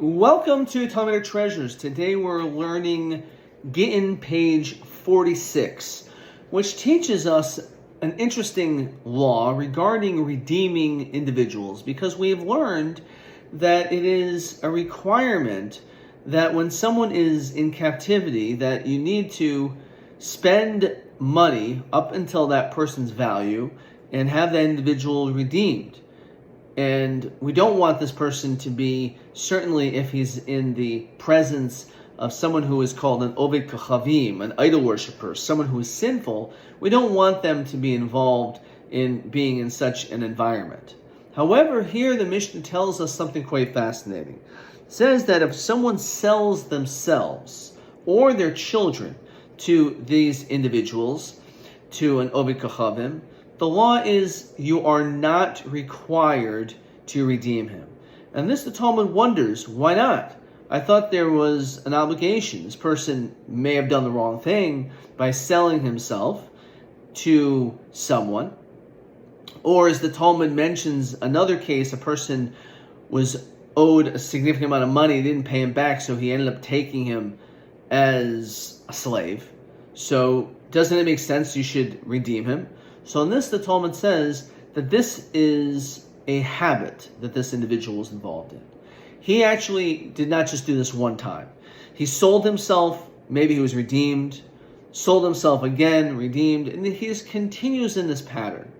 Welcome to Talmudic Treasures. Today we're learning Gittin page 46, which teaches us an interesting law regarding redeeming individuals, because we have learned that it is a requirement that when someone is in captivity that you need to spend money up until that person's value and have that individual redeemed. And we don't want this person to be, certainly if he's in the presence of someone who is called an Oved Kachavim, an idol worshiper, someone who is sinful, we don't want them to be involved in being in such an environment. However, here the Mishnah tells us something quite fascinating. It says that if someone sells themselves or their children to these individuals, to an Oved Kachavim, the law is you are not required to redeem him. And this, the Talmud wonders, why not? I thought there was an obligation. This person may have done the wrong thing by selling himself to someone. Or as the Talmud mentions another case, a person was owed a significant amount of money, didn't pay him back, so he ended up taking him as a slave. So doesn't it make sense you should redeem him? So in this, the Talmud says that this is a habit that this individual was involved in. He actually did not just do this one time. He sold himself, maybe he was redeemed, sold himself again, redeemed, and he just continues in this pattern.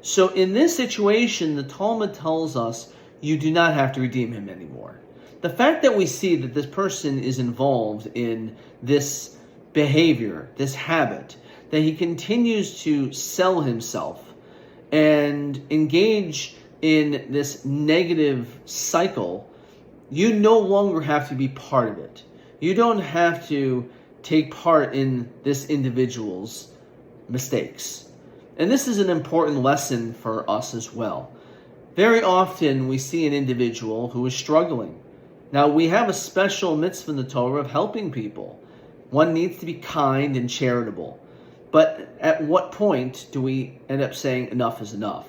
So in this situation, the Talmud tells us you do not have to redeem him anymore. The fact that we see that this person is involved in this behavior, this habit, that he continues to sell himself and engage in this negative cycle, you no longer have to be part of it. You don't have to take part in this individual's mistakes. And this is an important lesson for us as well. Very often we see an individual who is struggling. Now, we have a special mitzvah in the Torah of helping people. One needs to be kind and charitable. But at what point do we end up saying enough is enough?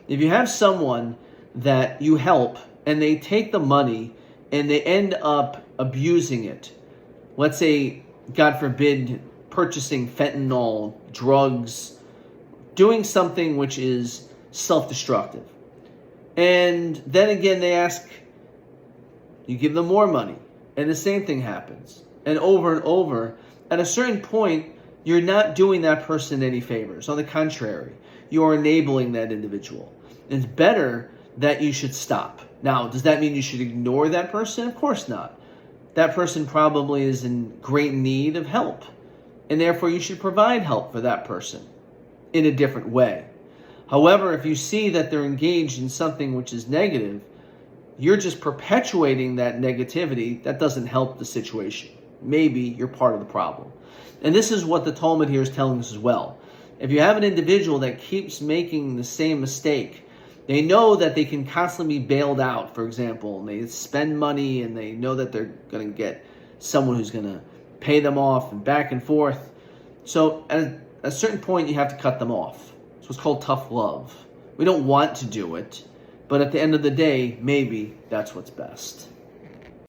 If you have someone that you help and they take the money and they end up abusing it, let's say, God forbid, purchasing fentanyl, drugs, doing something which is self-destructive. And then again, they ask, you give them more money, and the same thing happens. And over, at a certain point, you're not doing that person any favors. On the contrary, you are enabling that individual. It's better that you should stop. Now, does that mean you should ignore that person? Of course not. That person probably is in great need of help, and therefore you should provide help for that person in a different way. However, if you see that they're engaged in something which is negative, you're just perpetuating that negativity. That doesn't help the situation. Maybe you're part of the problem. And this is what the Talmud here is telling us as well. If you have an individual that keeps making the same mistake, they know that they can constantly be bailed out, for example, and they spend money and they know that they're going to get someone who's going to pay them off and back and forth. So at a certain point, you have to cut them off. It's what's called tough love. We don't want to do it, but at the end of the day, maybe that's what's best.